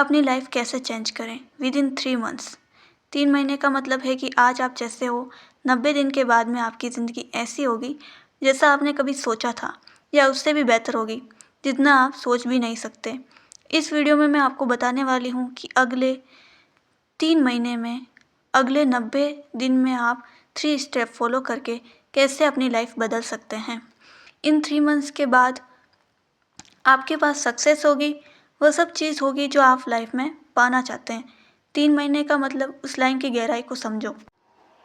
अपनी लाइफ कैसे चेंज करें विद इन 3 मंथ्स। 3 महीने का मतलब है कि आज आप जैसे हो 90 दिन के बाद में आपकी ज़िंदगी ऐसी होगी जैसा आपने कभी सोचा था, या उससे भी बेहतर होगी जितना आप सोच भी नहीं सकते। इस वीडियो में मैं आपको बताने वाली हूँ कि अगले 3 महीने में, अगले 90 दिन में आप 3 स्टेप फॉलो करके कैसे अपनी लाइफ बदल सकते हैं। इन 3 मंथ्स के बाद आपके पास सक्सेस होगी, वह सब चीज़ होगी जो आप लाइफ में पाना चाहते हैं। 3 महीने का मतलब उस लाइन की गहराई को समझो।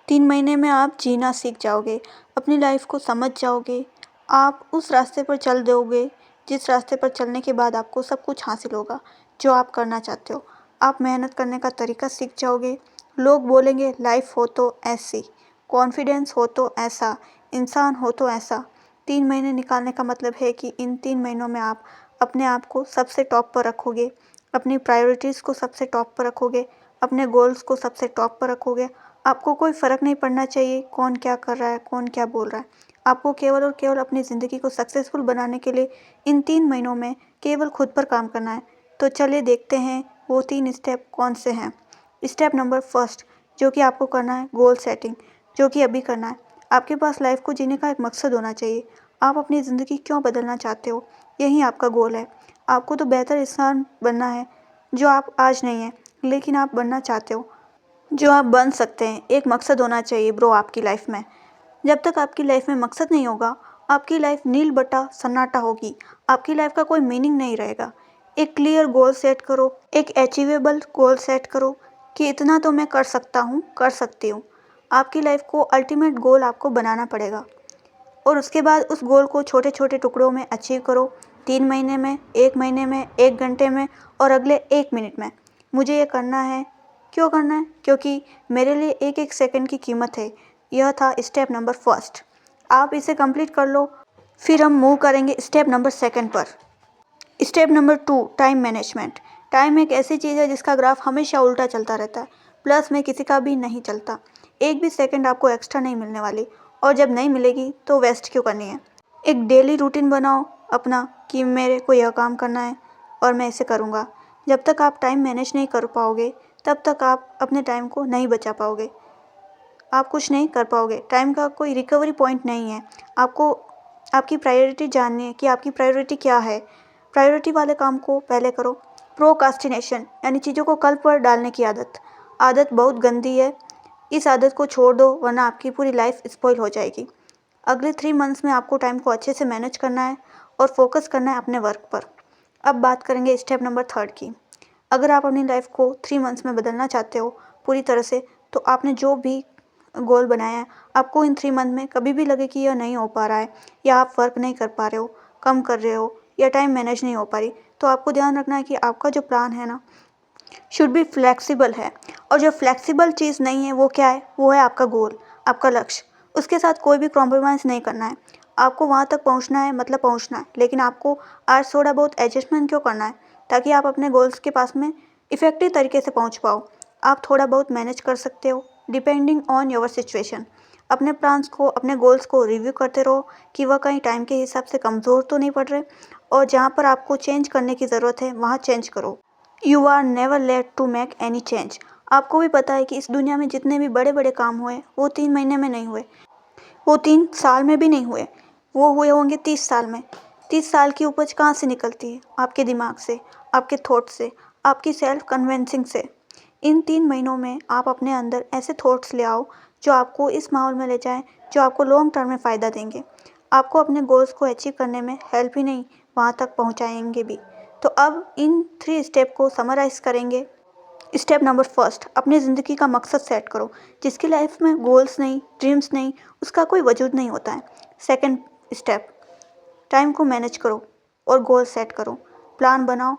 3 महीने में आप जीना सीख जाओगे, अपनी लाइफ को समझ जाओगे, आप उस रास्ते पर चल दोगे जिस रास्ते पर चलने के बाद आपको सब कुछ हासिल होगा जो आप करना चाहते हो। आप मेहनत करने का तरीका सीख जाओगे। लोग बोलेंगे लाइफ हो तो ऐसी, कॉन्फिडेंस हो तो ऐसा, इंसान हो तो ऐसा। 3 महीने निकालने का मतलब है कि इन 3 महीनों में आप अपने आप को सबसे टॉप पर रखोगे, अपनी प्रायोरिटीज़ को सबसे टॉप पर रखोगे, अपने गोल्स को सबसे टॉप पर रखोगे। आपको कोई फ़र्क नहीं पड़ना चाहिए कौन क्या कर रहा है, कौन क्या बोल रहा है। आपको केवल और केवल अपनी ज़िंदगी को सक्सेसफुल बनाने के लिए इन 3 महीनों में केवल खुद पर काम करना है। तो चलिए देखते हैं वो 3 स्टेप कौन से हैं। स्टेप नंबर फर्स्ट, जो कि आपको करना है, गोल सेटिंग, जो कि अभी करना है। आपके पास लाइफ को जीने का एक मकसद होना चाहिए। आप अपनी ज़िंदगी क्यों बदलना चाहते हो, यही आपका गोल है। आपको तो बेहतर इंसान बनना है जो आप आज नहीं हैं, लेकिन आप बनना चाहते हो, जो आप बन सकते हैं। एक मकसद होना चाहिए ब्रो आपकी लाइफ में। जब तक आपकी लाइफ में मकसद नहीं होगा, आपकी लाइफ नील बटा सन्नाटा होगी। आपकी लाइफ का कोई मीनिंग नहीं रहेगा। एक क्लियर गोल सेट करो, एक अचीवेबल गोल सेट करो कि इतना तो मैं कर सकता हूँ, कर सकती हूँ। आपकी लाइफ को अल्टीमेट गोल आपको बनाना पड़ेगा और उसके बाद उस गोल को छोटे छोटे टुकड़ों में अचीव करो। 3 महीने में, 1 महीने में, 1 घंटे में और अगले 1 मिनट में। मुझे ये करना है। क्यों करना है? क्योंकि मेरे लिए एक एक सेकंड की कीमत है। यह था स्टेप नंबर फर्स्ट। आप इसे कंप्लीट कर लो, फिर हम मूव करेंगे स्टेप नंबर सेकंड पर। Step number 2, time management. Time एक ऐसी चीज़ है जिसका ग्राफ हमेशा उल्टा चलता रहता है, प्लस में किसी का भी नहीं चलता। एक भी सेकंड आपको एक्स्ट्रा नहीं मिलने वाली, और जब नहीं मिलेगी तो वेस्ट क्यों करनी है। एक डेली रूटीन बनाओ अपना कि मेरे को यह काम करना है और मैं इसे करूँगा। जब तक आप टाइम मैनेज नहीं कर पाओगे तब तक आप अपने टाइम को नहीं बचा पाओगे, आप कुछ नहीं कर पाओगे। टाइम का कोई रिकवरी पॉइंट नहीं है। आपको आपकी प्रायोरिटी जाननी है कि आपकी प्रायोरिटी क्या है। प्रायोरिटी वाले काम को पहले करो। प्रोकास्टिनेशन यानी चीज़ों को कल पर डालने की आदत बहुत गंदी है। इस आदत को छोड़ दो, वरना आपकी पूरी लाइफ स्पॉइल हो जाएगी। अगले 3 मंथ्स में आपको टाइम को अच्छे से मैनेज करना है और फोकस करना है अपने वर्क पर। अब बात करेंगे स्टेप नंबर थर्ड की। अगर आप अपनी लाइफ को 3 मंथ्स में बदलना चाहते हो पूरी तरह से, तो आपने जो भी गोल बनाया है, आपको इन 3 मंथ में कभी भी लगे कि यह नहीं हो पा रहा है, या आप वर्क नहीं कर पा रहे हो, कम कर रहे हो, या टाइम मैनेज नहीं हो पा रही, तो आपको ध्यान रखना है कि आपका जो प्लान है ना, शुड बी फ्लेक्सिबल है। और जो फ्लेक्सिबल चीज़ नहीं है वो क्या है? वो है आपका गोल, आपका लक्ष्य। उसके साथ कोई भी कॉम्प्रोमाइज़ नहीं करना है। आपको वहाँ तक पहुँचना है, मतलब पहुँचना है, लेकिन आपको आज थोड़ा बहुत एडजस्टमेंट क्यों करना है, ताकि आप अपने गोल्स के पास में इफ़ेक्टिव तरीके से पहुँच पाओ। आप थोड़ा बहुत मैनेज कर सकते हो डिपेंडिंग ऑन योर सिचुएशन। अपने प्लान्स को, अपने गोल्स को रिव्यू करते रहो कि वह कहीं टाइम के हिसाब से कमज़ोर तो नहीं पड़ रहे, और जहाँ पर आपको चेंज करने की ज़रूरत है वहाँ चेंज करो। You are never late to make any change. आपको भी पता है कि इस दुनिया में जितने भी बड़े बड़े काम हुए वो 3 महीने में नहीं हुए, वो 3 साल में भी नहीं हुए, वो हुए होंगे 30 साल में। 30 साल की उपज कहाँ से निकलती है? आपके दिमाग से, आपके थॉट से, आपकी सेल्फ कन्विंसिंग से। इन 3 महीनों में आप अपने अंदर ऐसे थॉट्स ले आओ जो आपको इस माहौल में ले जाएं, जो आपको लॉन्ग टर्म में फ़ायदा देंगे, आपको अपने गोल्स को अचीव करने में हेल्प ही नहीं, वहाँ तक पहुँचाएंगे भी। तो अब इन 3 स्टेप को समराइज़ करेंगे। स्टेप नंबर फर्स्ट, अपनी ज़िंदगी का मकसद सेट करो। जिसकी लाइफ में गोल्स नहीं, ड्रीम्स नहीं, उसका कोई वजूद नहीं होता है। सेकंड स्टेप, टाइम को मैनेज करो और गोल सेट करो, प्लान बनाओ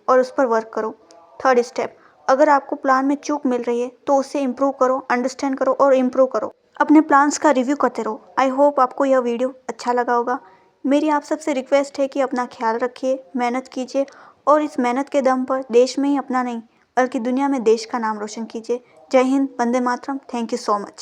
और उस पर वर्क करो। थर्ड स्टेप, अगर आपको प्लान में चूक मिल रही है तो उसे इम्प्रूव करो, अंडरस्टैंड करो और इम्प्रूव करो। अपने प्लान्स का रिव्यू करते रहो। आई होप आपको यह वीडियो अच्छा लगा होगा। मेरी आप सबसे रिक्वेस्ट है कि अपना ख्याल रखिए, मेहनत कीजिए, और इस मेहनत के दम पर देश में ही अपना नहीं बल्कि दुनिया में देश का नाम रोशन कीजिए। जय हिंद, वंदे मातरम। Thank you so much.